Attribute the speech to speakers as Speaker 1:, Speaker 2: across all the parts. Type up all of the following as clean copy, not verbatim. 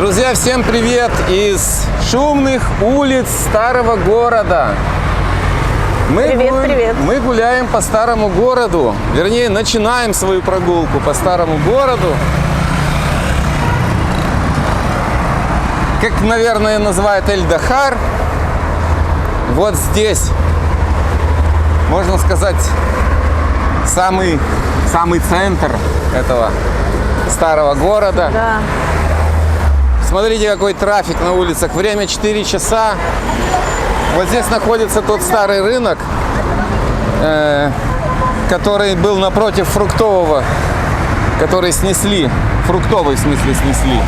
Speaker 1: Друзья, всем привет из шумных улиц старого города.
Speaker 2: Привет.
Speaker 1: Мы гуляем по старому городу, вернее, начинаем свою прогулку по старому городу. Как, наверное, называют Эль-Дахар. Вот здесь, можно сказать, самый центр этого старого города.
Speaker 2: Да.
Speaker 1: Смотрите, какой трафик на улицах. Время 4 часа. Вот здесь находится тот старый рынок, который был напротив фруктового, который снесли. Фруктовый, в смысле, снесли.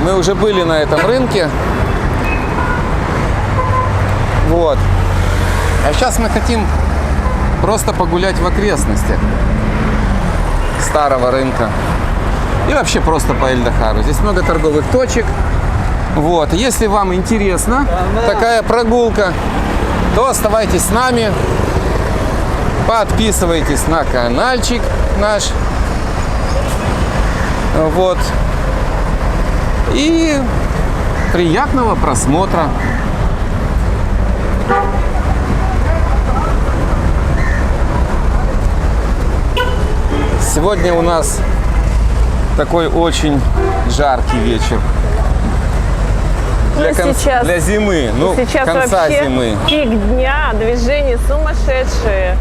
Speaker 1: Мы уже были на этом рынке. Вот. А сейчас мы хотим просто погулять в окрестностях старого рынка. И вообще просто по Эль-Дахару. Здесь много торговых точек. Вот. Если вам интересна такая прогулка, то оставайтесь с нами. Подписывайтесь на каналчик наш. Вот. И приятного просмотра. Сегодня у нас такой очень жаркий вечер. Для зимы,
Speaker 2: сейчас
Speaker 1: конца
Speaker 2: вообще
Speaker 1: зимы.
Speaker 2: Пик дня, движение сумасшедшее.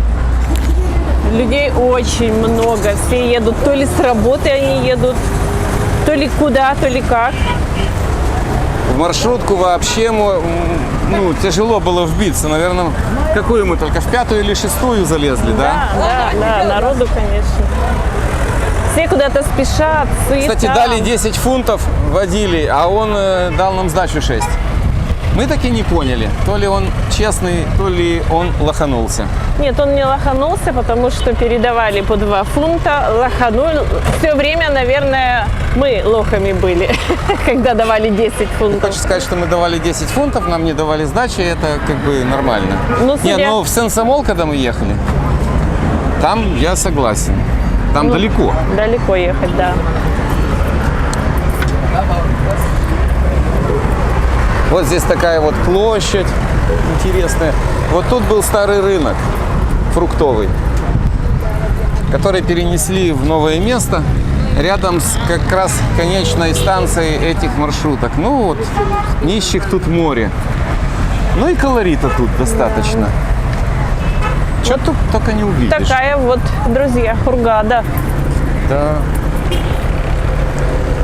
Speaker 2: Людей очень много. Все едут, то ли с работы они едут, то ли куда, то ли как.
Speaker 1: В маршрутку вообще тяжело было вбиться. Наверное, какую мы только в 5-ю или 6-ю залезли, да?
Speaker 2: Да, народу, конечно. Все куда-то спешат, суета.
Speaker 1: Кстати, дали 10 фунтов водили, а он дал нам сдачу 6. Мы так и не поняли, то ли он честный, то ли он лоханулся.
Speaker 2: Нет, он не лоханулся, потому что передавали по 2 фунта. Лоханул. Все время, наверное, мы лохами были, когда давали 10 фунтов.
Speaker 1: Хочу сказать, что мы давали 10 фунтов, нам не давали сдачи, это как бы нормально. В Сен-Самол, когда мы ехали, там я согласен. Там далеко.
Speaker 2: Далеко ехать, да.
Speaker 1: Вот здесь такая вот площадь интересная. Вот тут был старый рынок фруктовый, который перенесли в новое место рядом с как раз конечной станцией этих маршруток. Ну вот, нищих тут море. Ну и колорита тут достаточно. Что тут только не увидишь.
Speaker 2: Такая вот, друзья, Хургада.
Speaker 1: Да.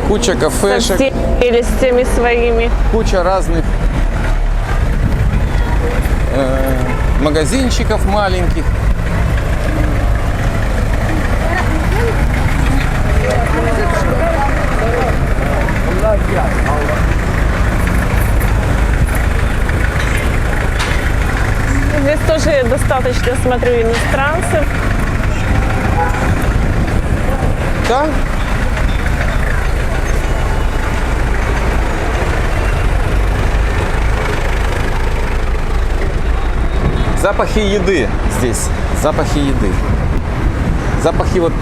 Speaker 1: Куча кафешек.
Speaker 2: Со прелестями своими.
Speaker 1: Куча разных магазинчиков маленьких.
Speaker 2: Здесь тоже достаточно, смотрю, иностранцев.
Speaker 1: Да. Запахи еды здесь. Запахи еды. Запахи вот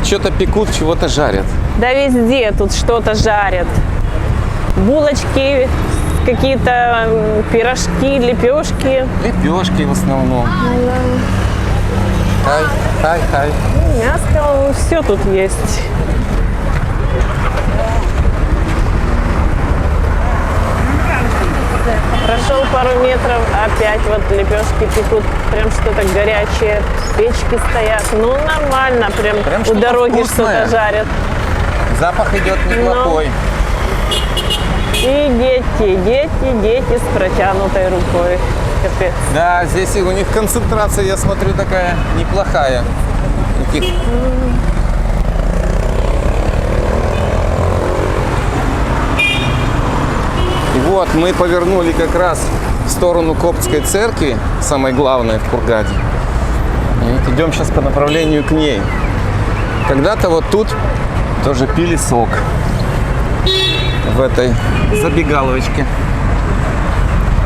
Speaker 1: что-то пекут, чего-то жарят.
Speaker 2: Да везде тут что-то жарят. Булочки, какие-то пирожки, лепешки.
Speaker 1: Лепешки в основном. Хай.
Speaker 2: Мяско, все тут есть. Прошел пару метров, опять вот лепешки пекут, прям что-то горячее, печки стоят. Ну нормально, прям у дороги что-то жарят.
Speaker 1: Запах идет неплохой.
Speaker 2: И дети с протянутой рукой. Капец.
Speaker 1: Да, здесь у них концентрация, я смотрю, такая неплохая. Таких... И вот мы повернули как раз в сторону Коптской церкви, самой главной в Хургаде. И вот идем сейчас по направлению к ней. Когда-то вот тут тоже пили сок. В этой забегаловочке.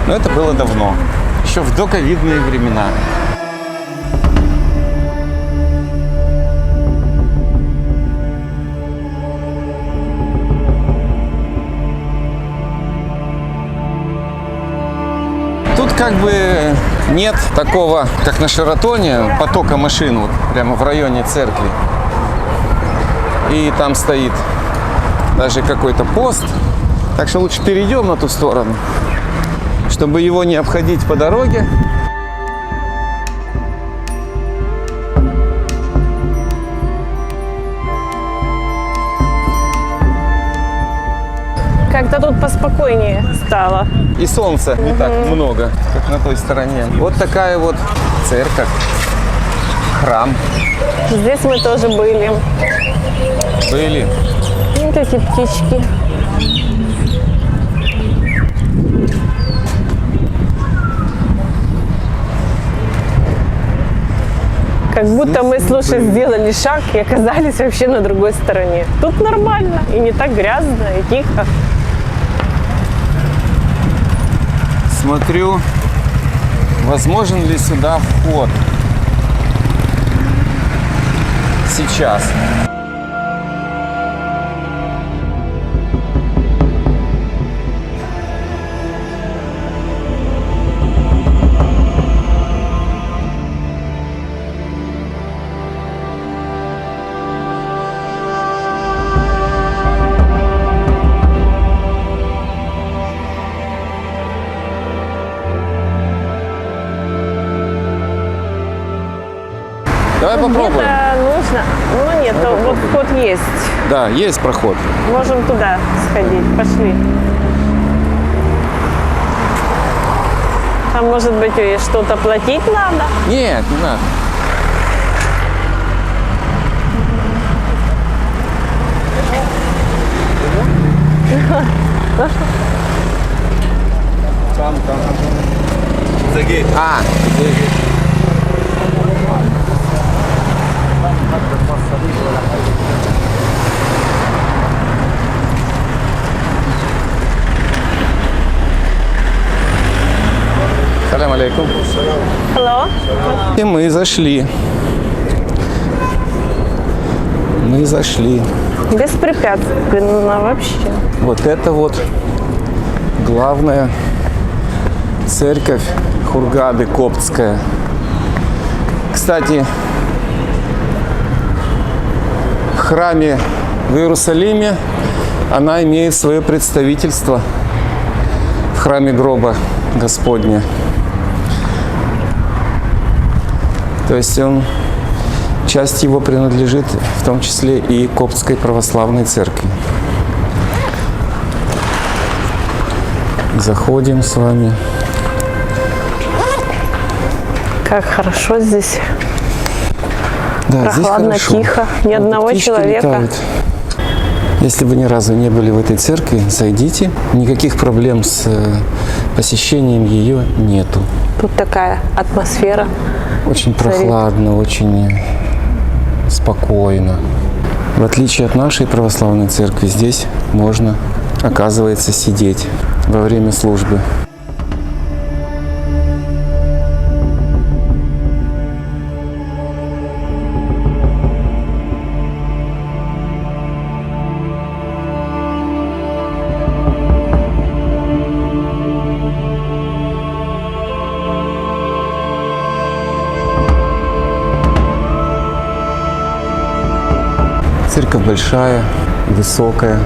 Speaker 1: Но это было давно. Еще в доковидные времена. Тут как бы нет такого, как на Шератоне, потока машин вот прямо в районе церкви. И там стоит даже какой-то пост. Так что лучше перейдем на ту сторону, чтобы его не обходить по дороге.
Speaker 2: Как-то тут поспокойнее стало.
Speaker 1: И солнца не так много, как на той стороне. Вот такая вот церковь, храм.
Speaker 2: Здесь мы тоже были.
Speaker 1: Были.
Speaker 2: Вот эти птички. Как будто мы, слушай, сделали шаг и оказались вообще на другой стороне. Тут нормально, и не так грязно, и тихо.
Speaker 1: Смотрю, возможен ли сюда вход сейчас. Давай попробуем.
Speaker 2: Где-то нужно. Ну нет, то вот вход есть.
Speaker 1: Да, есть проход.
Speaker 2: Можем туда сходить. Пошли. Там, может быть, и что-то платить надо?
Speaker 1: Нет, не надо. А, салям алейкум.
Speaker 2: Hello?
Speaker 1: И мы зашли. Мы зашли.
Speaker 2: Беспрепятственно вообще.
Speaker 1: Вот это вот главная церковь Хургады коптская. Кстати, в храме в Иерусалиме она имеет свое представительство в храме гроба Господня. То есть часть его принадлежит в том числе и коптской православной церкви. Заходим с вами.
Speaker 2: Как хорошо здесь.
Speaker 1: Да,
Speaker 2: Прохладно,
Speaker 1: здесь хорошо.
Speaker 2: тихо, ни одного
Speaker 1: Птички
Speaker 2: человека.
Speaker 1: летают. Если вы ни разу не были в этой церкви, зайдите. Никаких проблем с посещением ее нету.
Speaker 2: Тут такая атмосфера.
Speaker 1: Очень
Speaker 2: царит.
Speaker 1: прохладно, очень спокойно. В отличие от нашей православной церкви, здесь можно, оказывается, сидеть во время службы. Церковь большая, высокая.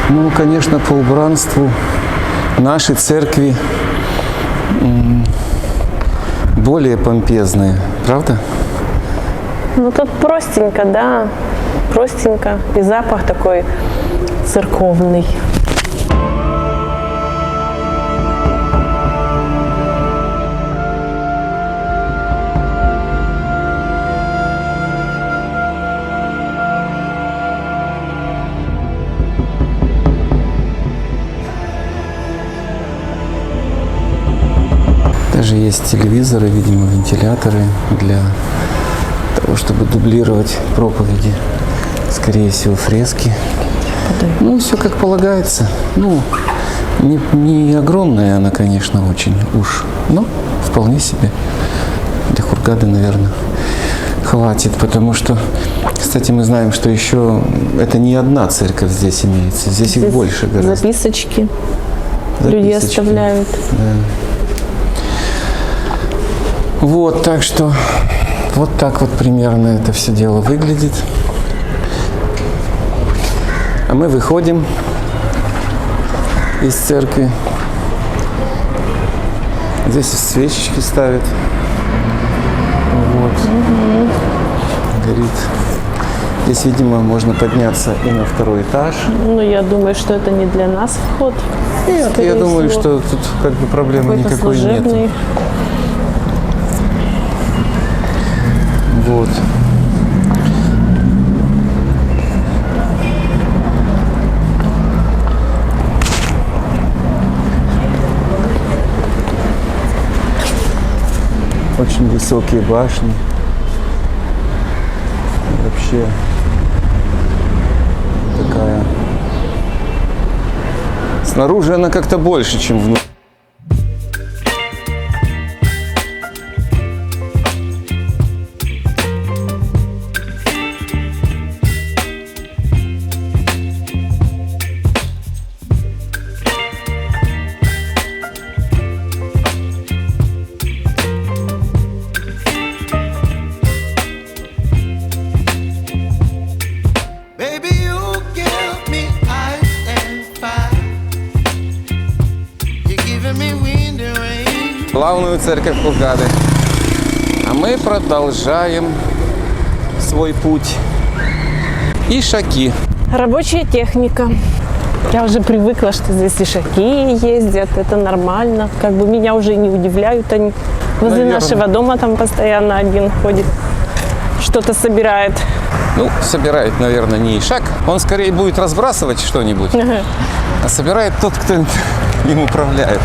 Speaker 1: Ну, конечно, по убранству нашей церкви более помпезные, правда?
Speaker 2: Ну тут простенько, да. Простенько. И запах такой церковный.
Speaker 1: Даже есть телевизоры, видимо, вентиляторы для того, чтобы дублировать проповеди Скорее всего, фрески. Ну, все как полагается. Ну, не огромная она, конечно, очень уж, но вполне себе. Для Хургады, наверное, хватит, потому что, кстати, мы знаем, что еще это не одна церковь здесь имеется, здесь их больше гораздо.
Speaker 2: Записочки. Люди оставляют.
Speaker 1: Да. Вот, так что вот так вот примерно это все дело выглядит. А мы выходим из церкви. Здесь свечечки ставят. Вот. Горит. Здесь, видимо, можно подняться и на второй этаж.
Speaker 2: Ну, я думаю, что это не для нас вход.
Speaker 1: Нет,
Speaker 2: Скорее
Speaker 1: я думаю,
Speaker 2: всего,
Speaker 1: что тут как бы проблемы
Speaker 2: какой-то
Speaker 1: никакой
Speaker 2: служебный.
Speaker 1: нет. Вот. Очень высокие башни. Вообще такая. Снаружи она как-то больше, чем внутри.
Speaker 3: Baby, you give me ice and fire. You're giving me wind and rain.
Speaker 1: Главную церковь Хургады. А мы продолжаем свой путь. Ишаки.
Speaker 2: Рабочая техника. Я уже привыкла, что здесь ишаки ездят. Это нормально. Как бы меня уже не удивляют они. Возле
Speaker 1: Наверное.
Speaker 2: нашего дома там постоянно один ходит. Что-то собирает.
Speaker 1: Ну, собирает, наверное, не ишак. Он скорее будет разбрасывать что-нибудь. А собирает тот, кто им управляет.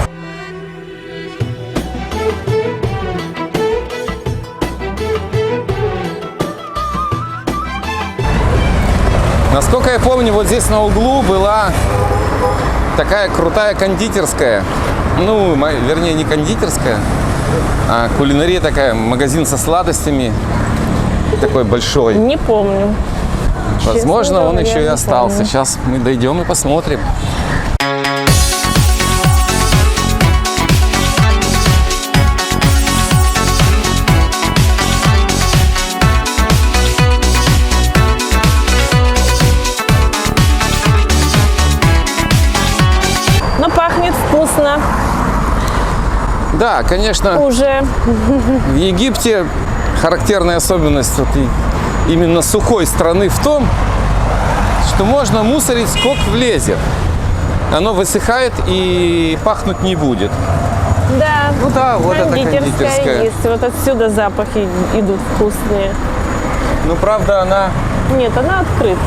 Speaker 1: Насколько я помню, вот здесь на углу была такая крутая кондитерская. Ну, вернее, не кондитерская, а кулинария такая, магазин со сладостями. Такой большой.
Speaker 2: Не помню.
Speaker 1: Возможно,
Speaker 2: Честно
Speaker 1: он
Speaker 2: говоря,
Speaker 1: еще и
Speaker 2: не
Speaker 1: остался.
Speaker 2: помню.
Speaker 1: Сейчас мы дойдем и посмотрим.
Speaker 2: Но пахнет вкусно.
Speaker 1: Да, конечно,
Speaker 2: Уже.
Speaker 1: в Египте характерная особенность вот именно сухой страны в том, что можно мусорить сколько влезет. Оно высыхает и пахнуть не будет.
Speaker 2: Да.
Speaker 1: Ну да, вот это кондитерская.
Speaker 2: есть. Вот отсюда запахи идут вкусные.
Speaker 1: Ну, правда, она...
Speaker 2: Нет, она открыта.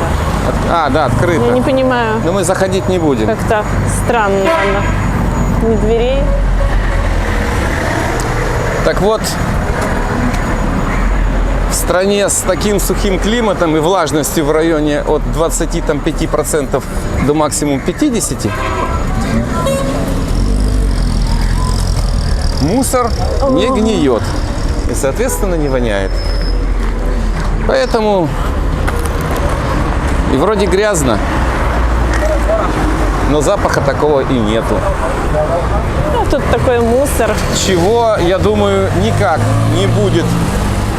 Speaker 1: да, открыта.
Speaker 2: Я не понимаю,
Speaker 1: Но мы заходить не будем.
Speaker 2: как-то странно она. Ни дверей.
Speaker 1: Так вот, в стране с таким сухим климатом и влажностью в районе от 25% до максимум 50%, мусор не гниет и, соответственно, не воняет. Поэтому и вроде грязно, но запаха такого и нету.
Speaker 2: Ну, тут такой мусор.
Speaker 1: Чего, я думаю, никак не будет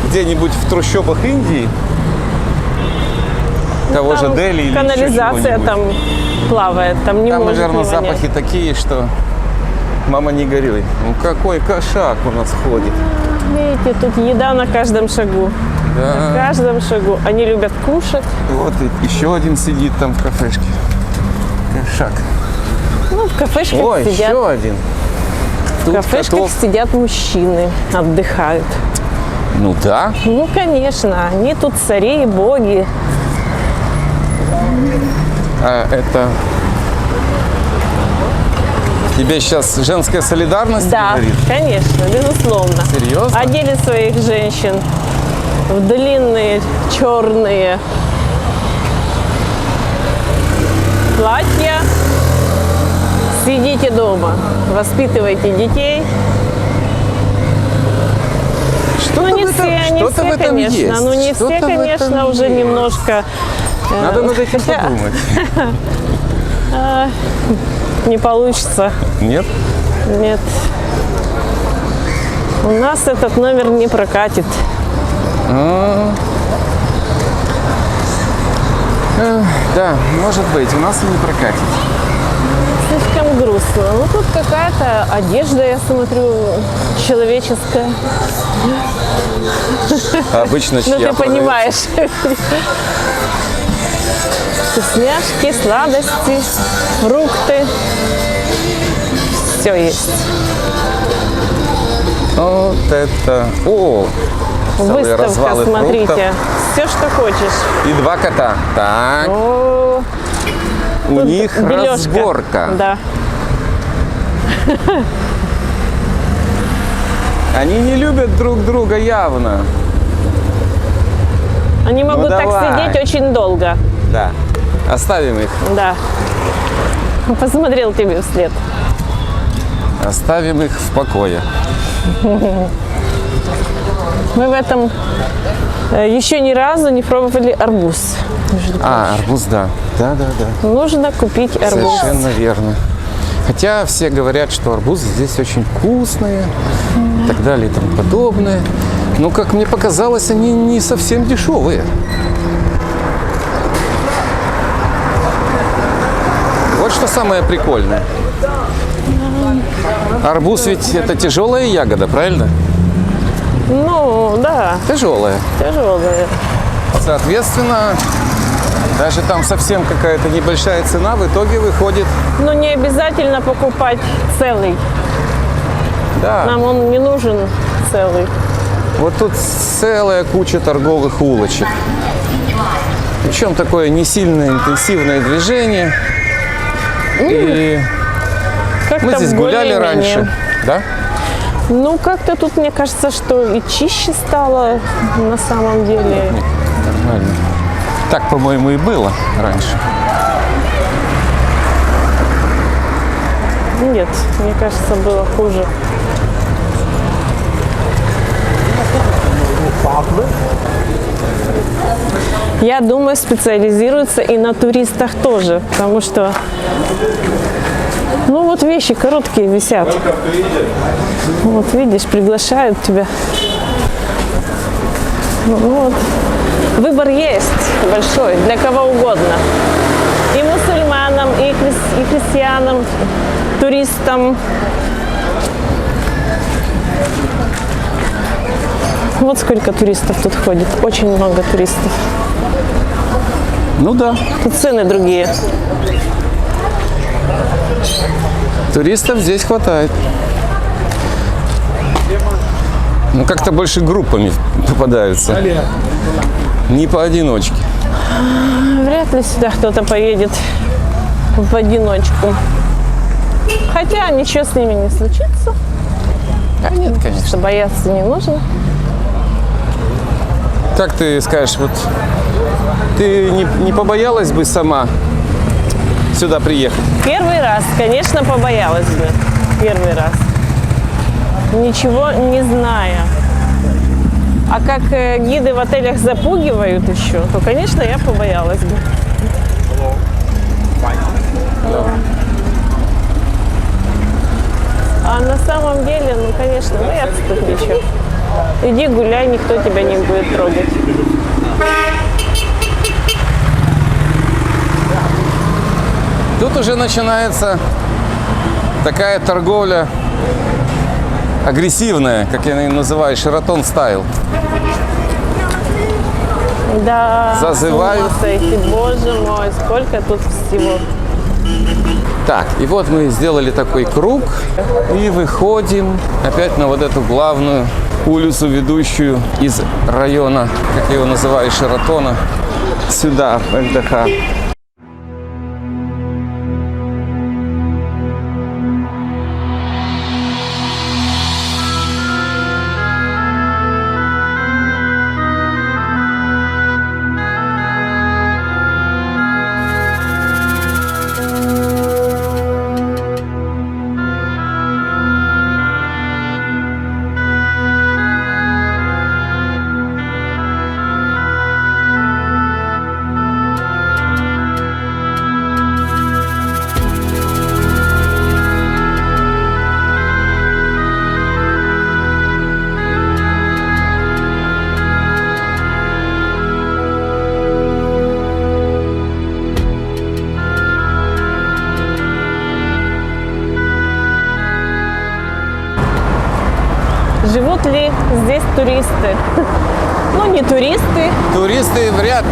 Speaker 1: где-нибудь в трущобах Индии, того же
Speaker 2: Там
Speaker 1: Дели или еще
Speaker 2: канализация
Speaker 1: чего-нибудь.
Speaker 2: там плавает. Там не
Speaker 1: Там,
Speaker 2: может
Speaker 1: наверное,
Speaker 2: не вонять.
Speaker 1: запахи такие, что мама не горюй. Ну какой кошак у нас ходит.
Speaker 2: Видите, тут еда на каждом шагу. На
Speaker 1: Да.
Speaker 2: каждом шагу. Они любят кушать.
Speaker 1: Вот и еще один сидит там в кафешке. Кошак.
Speaker 2: Ну, в кафешках
Speaker 1: Ой,
Speaker 2: сидят.
Speaker 1: еще один.
Speaker 2: В
Speaker 1: Тут
Speaker 2: кафешках
Speaker 1: котов.
Speaker 2: сидят мужчины, отдыхают.
Speaker 1: Ну да.
Speaker 2: Ну, конечно, они тут цари и боги.
Speaker 1: А это... Тебе сейчас женская солидарность
Speaker 2: Да,
Speaker 1: говорит?
Speaker 2: конечно, безусловно.
Speaker 1: Серьезно?
Speaker 2: Одели своих женщин в длинные черные платья. Сидите дома, воспитывайте детей. Ну, не все, не
Speaker 1: что-то в
Speaker 2: все,
Speaker 1: этом
Speaker 2: конечно.
Speaker 1: есть.
Speaker 2: Ну, не
Speaker 1: Что-то
Speaker 2: все,
Speaker 1: в этом
Speaker 2: конечно, уже
Speaker 1: есть.
Speaker 2: немножко...
Speaker 1: Надо над этим
Speaker 2: хотя
Speaker 1: подумать.
Speaker 2: не получится.
Speaker 1: Нет?
Speaker 2: Нет. У нас этот номер не прокатит.
Speaker 1: Да, может быть, у нас и не прокатит.
Speaker 2: Слишком грустно. Ну, тут какая-то одежда, я смотрю, человеческая.
Speaker 1: А обычно
Speaker 2: Ну,
Speaker 1: чья
Speaker 2: ты
Speaker 1: продается?
Speaker 2: понимаешь. Вкусняшки, сладости, фрукты. Все есть.
Speaker 1: Вот это... О! Целые
Speaker 2: Выставка,
Speaker 1: развалы
Speaker 2: смотрите.
Speaker 1: фруктов.
Speaker 2: Все, что хочешь.
Speaker 1: И 2 кота. Так,
Speaker 2: О,
Speaker 1: у
Speaker 2: тут
Speaker 1: них
Speaker 2: дележка.
Speaker 1: разборка.
Speaker 2: Да.
Speaker 1: Они не любят друг друга явно.
Speaker 2: Они могут так
Speaker 1: давай.
Speaker 2: сидеть очень долго.
Speaker 1: Да. Оставим их.
Speaker 2: Да. Посмотрел тебе вслед.
Speaker 1: Оставим их в покое.
Speaker 2: Мы в этом еще ни разу не пробовали арбуз.
Speaker 1: Арбуз, да. Да.
Speaker 2: Нужно купить арбуз.
Speaker 1: Совершенно верно. Хотя все говорят, что арбузы здесь очень вкусные и так далее и тому подобное. Но, как мне показалось, они не совсем дешевые. Вот что самое прикольное. Арбуз ведь это тяжелая ягода, правильно?
Speaker 2: Ну, да,
Speaker 1: Тяжелая.
Speaker 2: тяжелые.
Speaker 1: Соответственно, даже там совсем какая-то небольшая цена в итоге выходит.
Speaker 2: Но не обязательно покупать целый.
Speaker 1: Да.
Speaker 2: Нам он не нужен целый.
Speaker 1: Вот тут целая куча торговых улочек. Причем такое не сильно интенсивное движение. И
Speaker 2: Как-то
Speaker 1: мы здесь гуляли
Speaker 2: более-менее.
Speaker 1: раньше. Да?
Speaker 2: Ну, как-то тут, мне кажется, что и чище стало на самом деле.
Speaker 1: Нормально. Так, по-моему, и было раньше.
Speaker 2: Нет, мне кажется, было хуже. Я думаю, специализируются и на туристах тоже, потому что, ну вот вещи короткие висят. Вот видишь, приглашают тебя. Ну, вот. Выбор есть большой, для кого угодно. И мусульманам, и христианам, туристам. Вот сколько туристов тут ходит. Очень много туристов.
Speaker 1: Ну да.
Speaker 2: Тут цены другие.
Speaker 1: Туристов здесь хватает. Ну, как-то больше группами попадаются. Не поодиночке.
Speaker 2: Вряд ли сюда кто-то поедет в одиночку. Хотя ничего с ними не случится.
Speaker 1: А нет, конечно.
Speaker 2: Что бояться не нужно.
Speaker 1: Как ты скажешь, вот ты не побоялась бы сама сюда приехать?
Speaker 2: Первый раз, конечно, побоялась бы. Первый раз. Ничего не зная. А как гиды в отелях запугивают еще, то, конечно, я побоялась бы. А на самом деле, ну, конечно, бояться тут нечего. Иди гуляй, никто тебя не будет трогать.
Speaker 1: Тут уже начинается такая торговля агрессивная, как я ее называю, Шератон стайл.
Speaker 2: Да,
Speaker 1: Зазываю.
Speaker 2: с ума сойти, боже мой, сколько тут всего.
Speaker 1: Так, и вот мы сделали такой круг и выходим опять на вот эту главную улицу, ведущую из района, как я его называю, Шератона, сюда, в ЛДХ.
Speaker 2: Живут ли здесь туристы? Ну, не туристы.
Speaker 1: Туристы вряд ли.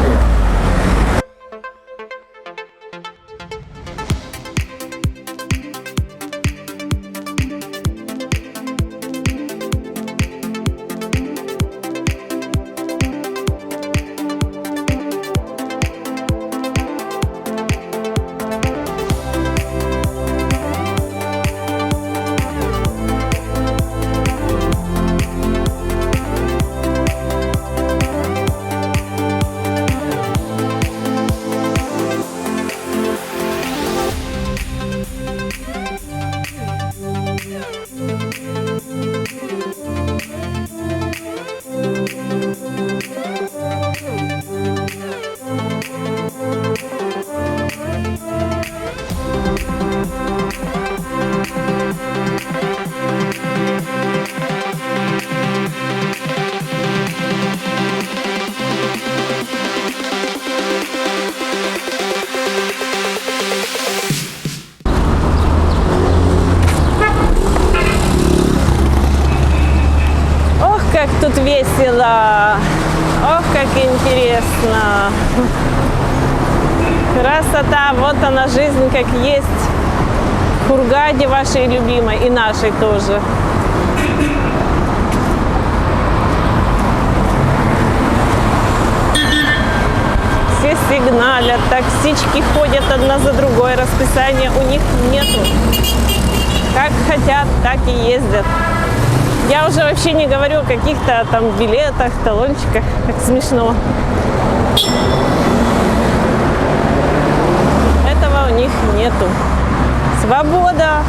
Speaker 2: Ох, как тут весело! Ох, как интересно! Красота! Вот она, жизнь как есть. В Хургаде вашей любимой и нашей тоже. Все сигналят, таксички ходят одна за другой, расписания у них нету. Как хотят, так и ездят. Я уже вообще не говорю о каких-то там билетах, талончиках, как смешно. Этого у них нету. Свобода.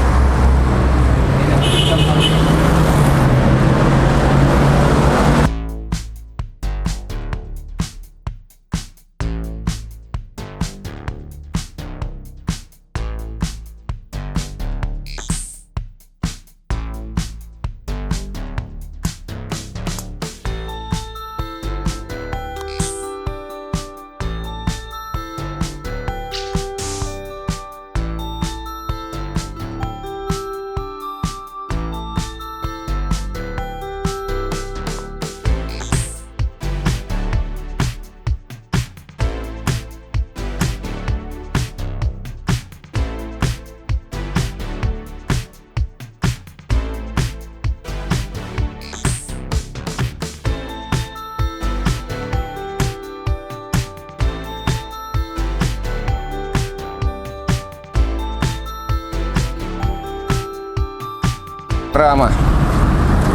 Speaker 1: Рама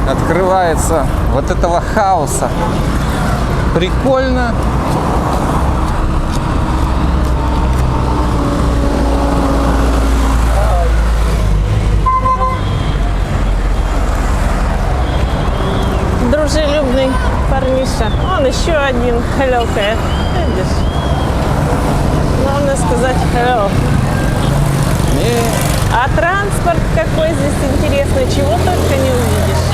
Speaker 1: открывается вот этого хаоса. Прикольно.
Speaker 2: Дружелюбный парниша. Он еще один. Hello, cat. Видишь? Главное сказать hello. А транспорт какой здесь интересный, чего только не увидишь.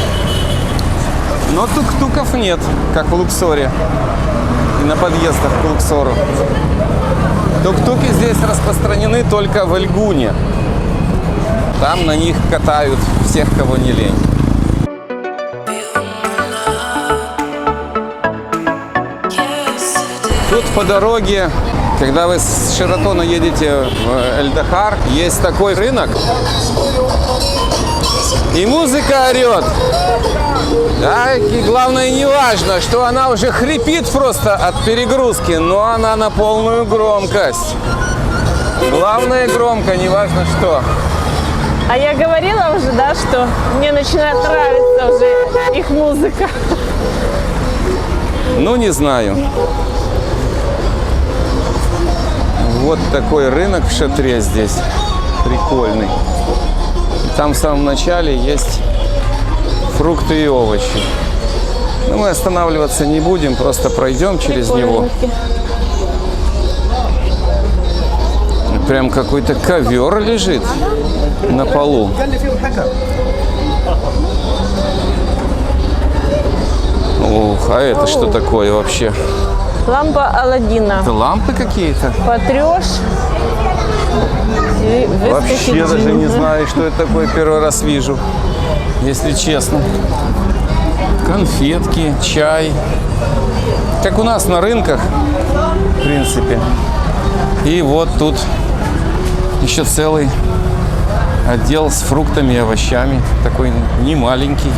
Speaker 1: Но тук-туков нет, как в Луксоре и на подъездах к Луксору. Тук-туки здесь распространены только в Эльгуне. Там на них катают всех, кого не лень. Тут по дороге, когда вы с Шератона едете в Эль-Дахар, есть такой рынок, и музыка орет. Да, и главное, не важно, что она уже хрипит просто от перегрузки, но она на полную громкость. Главное громко, не важно что.
Speaker 2: А я говорила уже, да, что мне начинает нравиться уже их музыка.
Speaker 1: Ну, не знаю. Вот такой рынок в Шатре здесь. Прикольный. Там в самом начале есть фрукты и овощи. Но мы останавливаться не будем, просто пройдем через него. Прям какой-то ковер лежит на полу. Ух, а это что такое вообще?
Speaker 2: Лампа Аладдина.
Speaker 1: Это лампы какие-то?
Speaker 2: Потрешь и
Speaker 1: Вообще
Speaker 2: выскочит
Speaker 1: даже не
Speaker 2: джин.
Speaker 1: знаю, что это такое, первый раз вижу, если честно. конфетки, чай. Как у нас на рынках, в принципе. И вот тут еще целый отдел с фруктами и овощами. Такой не маленький.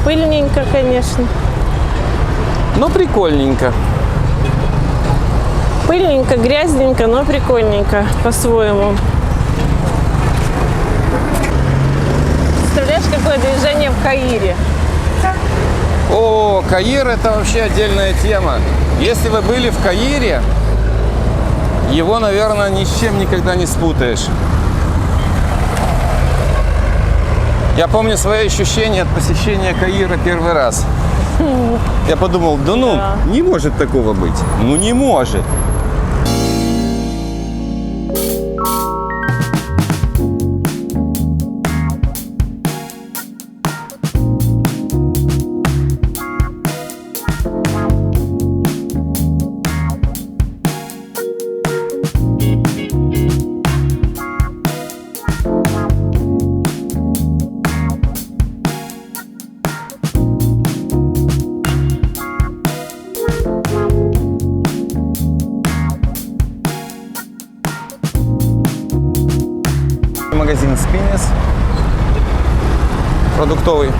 Speaker 2: Пыльненько, конечно.
Speaker 1: Но прикольненько.
Speaker 2: Пыльненько, грязненько, но прикольненько по-своему. Представляешь, какое движение в Каире?
Speaker 1: О, Каир — это вообще отдельная тема. Если вы были в Каире, его, наверное, ни с чем никогда не спутаешь. Я помню свои ощущения от посещения Каира первый раз. Я подумал, не может такого быть. Ну не может. Магазин Спиннес продуктовый.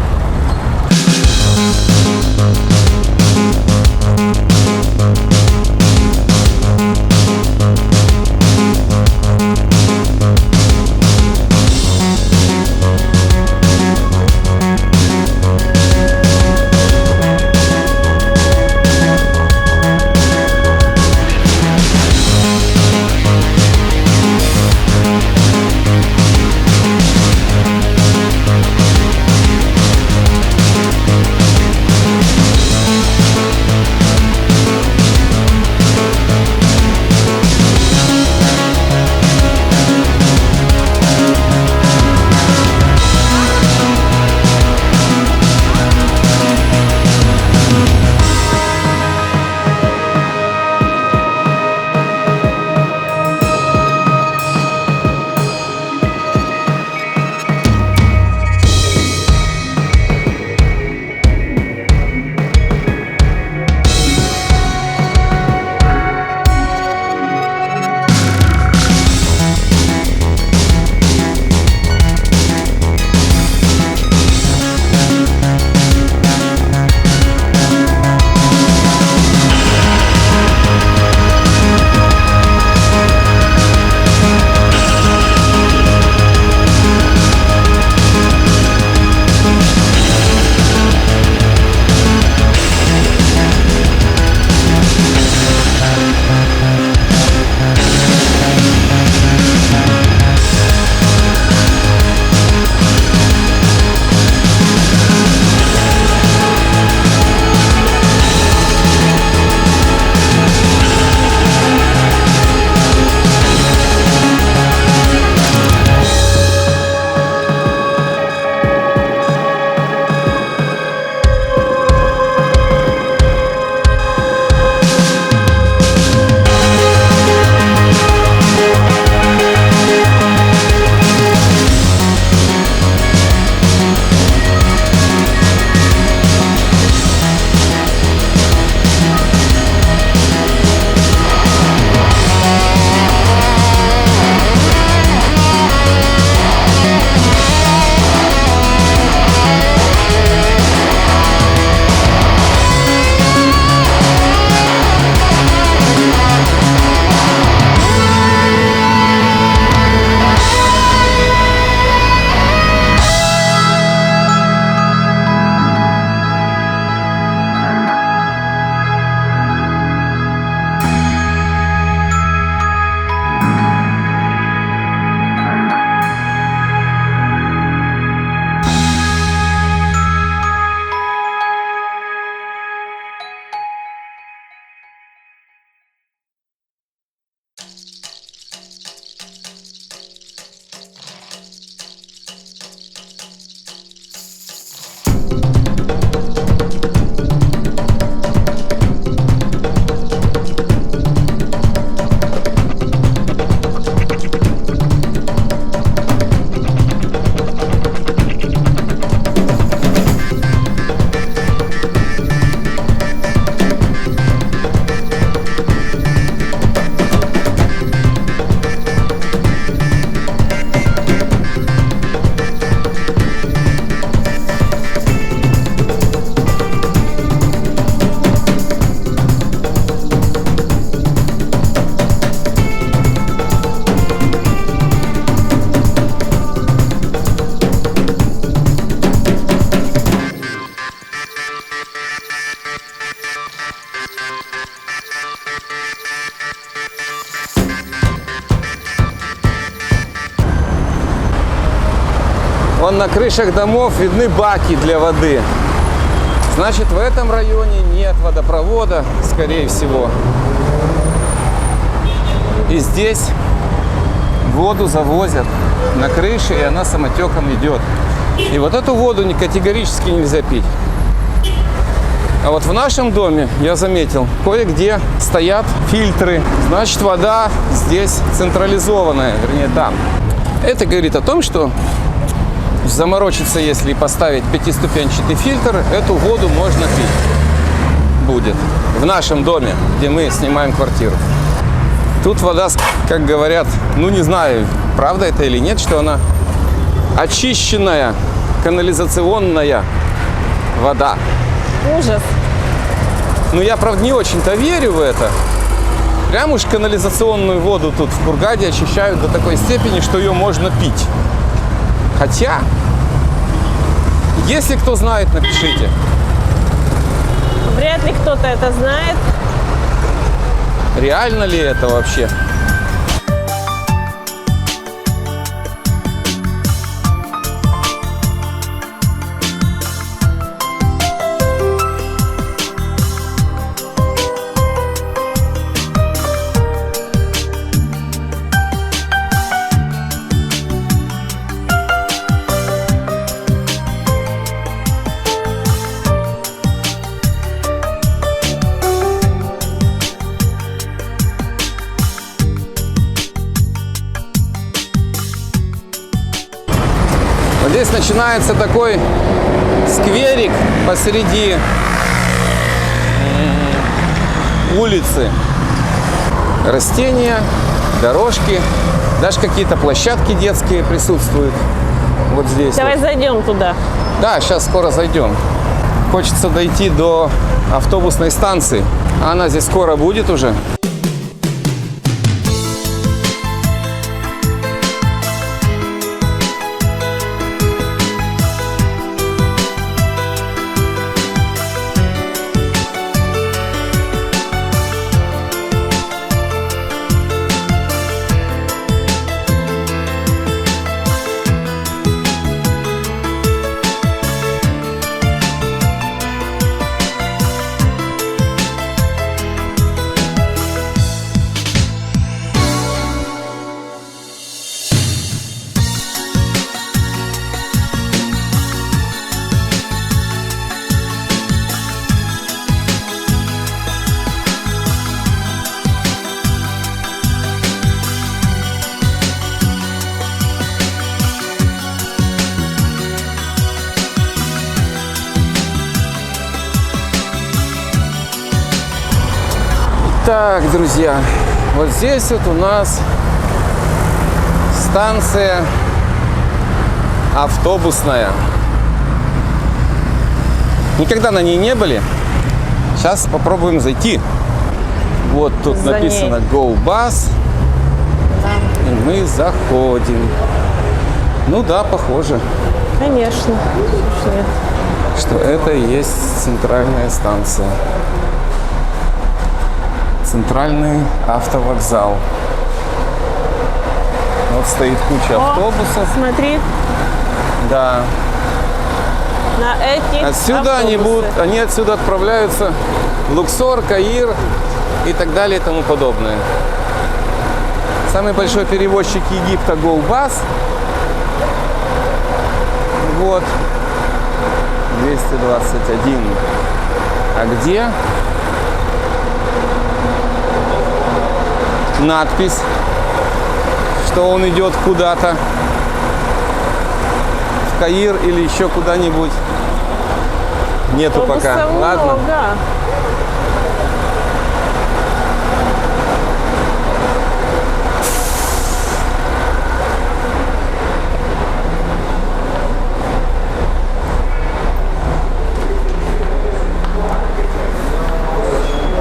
Speaker 1: Вон на крышах домов видны баки для воды. Значит, в этом районе нет водопровода, скорее всего. И здесь воду завозят на крыше, и она самотеком идет. И вот эту воду категорически нельзя пить. А вот в нашем доме, я заметил, кое-где стоят фильтры. Значит, вода здесь централизованная, вернее, там. Это говорит о том, что заморочиться, если поставить пятиступенчатый фильтр, эту воду можно пить будет. В нашем доме, где мы снимаем квартиру. Тут вода, как говорят, ну не знаю, правда это или нет, что она очищенная, канализационная вода.
Speaker 2: Ужас.
Speaker 1: Ну я, правда, не очень-то верю в это. Прям уж канализационную воду тут в Кургаде очищают до такой степени, что ее можно пить. Хотя, если кто знает, напишите.
Speaker 2: Вряд ли кто-то это знает.
Speaker 1: Реально ли это вообще? Здесь начинается такой скверик посреди улицы. Растения, дорожки, даже какие-то площадки детские присутствуют вот здесь.
Speaker 2: Давай
Speaker 1: вот.
Speaker 2: зайдем туда.
Speaker 1: Да, сейчас скоро зайдем. Хочется дойти до автобусной станции. Она здесь скоро будет уже. Так, друзья, вот здесь вот у нас станция автобусная. Никогда на ней не были. Сейчас попробуем зайти. Вот тут
Speaker 2: За
Speaker 1: написано
Speaker 2: ней.
Speaker 1: Go Bus. И мы заходим. Ну да, похоже,
Speaker 2: Конечно. Слушай, нет.
Speaker 1: что это и есть центральная станция. Центральный автовокзал. Вот стоит куча
Speaker 2: О,
Speaker 1: автобусов.
Speaker 2: смотри,
Speaker 1: Да.
Speaker 2: на эти
Speaker 1: Отсюда
Speaker 2: автобусы.
Speaker 1: они отсюда отправляются в Луксор, Каир и так далее и тому подобное. Самый большой перевозчик Египта GoBus. Вот. 221. А где? Надпись, что он идет куда-то. В Каир или еще куда-нибудь. Нету пока.
Speaker 2: Автобусов
Speaker 1: Ладно.
Speaker 2: много.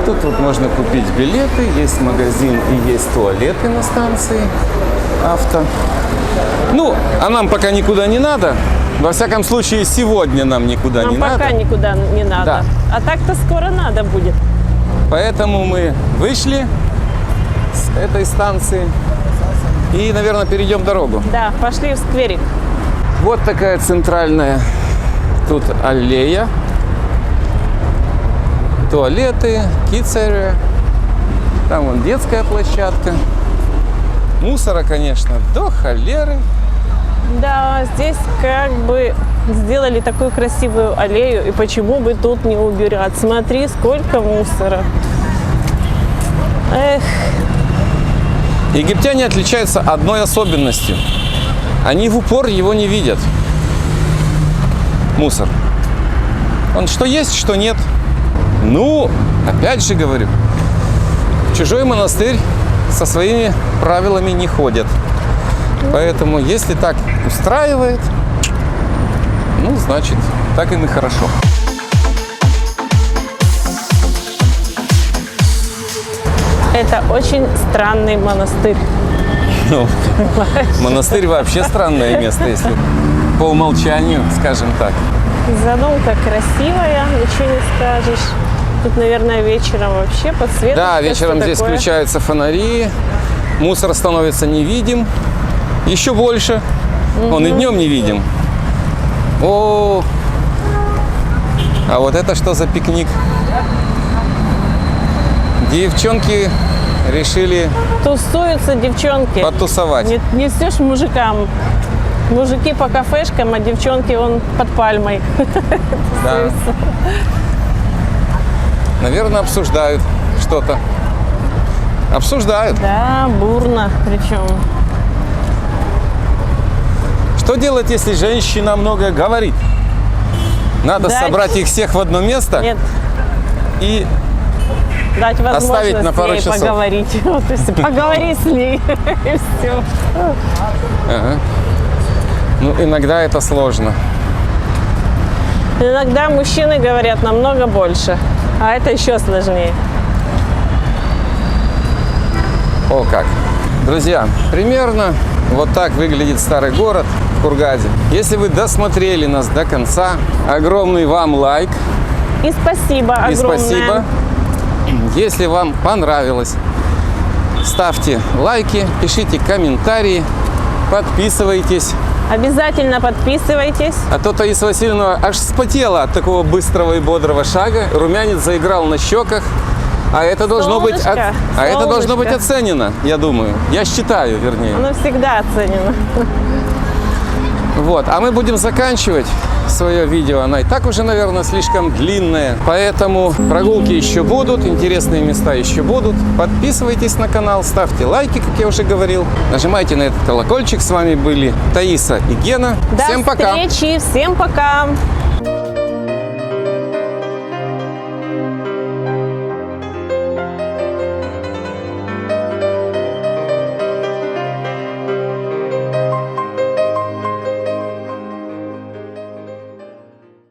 Speaker 1: Тут вот можно купить билеты, есть магазин и есть туалеты на станции авто. Ну, а нам пока никуда не надо. Во всяком случае, сегодня нам никуда
Speaker 2: Нам
Speaker 1: не
Speaker 2: пока
Speaker 1: надо.
Speaker 2: никуда не надо.
Speaker 1: Да.
Speaker 2: А так-то скоро надо будет.
Speaker 1: Поэтому мы вышли с этой станции и, наверное, перейдем дорогу.
Speaker 2: Да, пошли в скверик.
Speaker 1: Вот такая центральная тут аллея. Туалеты, kids area. Там вон детская площадка. Мусора, конечно, до холеры.
Speaker 2: Да, здесь как бы сделали такую красивую аллею, и почему бы тут не убирать? Смотри, сколько мусора. Эх,
Speaker 1: Египтяне отличаются одной особенностью. Они в упор его не видят. Мусор. Он что есть, что нет. Ну, опять же говорю, в чужой монастырь со своими правилами не ходят. Поэтому, если так устраивает, ну, значит, так им и хорошо.
Speaker 2: это очень странный монастырь.
Speaker 1: Ну, монастырь вообще странное место, если по умолчанию, скажем так.
Speaker 2: Задумка красивая, ничего не скажешь. Тут, наверное, вечером вообще подсветка.
Speaker 1: Да, вечером здесь включаются фонари, мусор становится невидим, еще больше. Он и днем не видим. О, а вот это что за пикник? Девчонки решили
Speaker 2: Тусуются девчонки.
Speaker 1: потусовать.
Speaker 2: Не несешь мужикам. Мужики по кафешкам, а девчонки вон под пальмой.
Speaker 1: Да. Наверное, обсуждают что-то. Обсуждают.
Speaker 2: Да, бурно причем.
Speaker 1: Что делать, если женщина много говорит? Надо
Speaker 2: Дать-
Speaker 1: собрать их всех в одно место
Speaker 2: Нет,
Speaker 1: и
Speaker 2: дать возможность
Speaker 1: Оставить на пару
Speaker 2: ей
Speaker 1: часов.
Speaker 2: поговорить. Вот, то есть поговори с ней, и все.
Speaker 1: Ага. Ну, иногда это сложно.
Speaker 2: Иногда мужчины говорят намного больше, а это еще сложнее.
Speaker 1: О как. Друзья, примерно вот так выглядит старый город в Хургаде. Если вы досмотрели нас до конца, огромный вам лайк
Speaker 2: И спасибо
Speaker 1: и
Speaker 2: огромное.
Speaker 1: спасибо. Если вам понравилось, ставьте лайки, пишите комментарии, подписывайтесь.
Speaker 2: Обязательно подписывайтесь.
Speaker 1: А то Таиса Васильевна аж вспотела от такого быстрого и бодрого шага. Румянец заиграл на щеках. А это должно быть,
Speaker 2: Солнышко,
Speaker 1: это должно быть
Speaker 2: солнышко.
Speaker 1: оценено, я думаю. Я считаю, вернее.
Speaker 2: Оно всегда оценено.
Speaker 1: Вот. А мы будем заканчивать свое видео. Оно и так уже, наверное, слишком длинное. Поэтому прогулки еще будут, интересные места еще будут. Подписывайтесь на канал, ставьте лайки, как я уже говорил. Нажимайте на этот колокольчик. С вами были Таиса и Гена.
Speaker 2: До
Speaker 1: Всем пока!
Speaker 2: встречи, всем пока.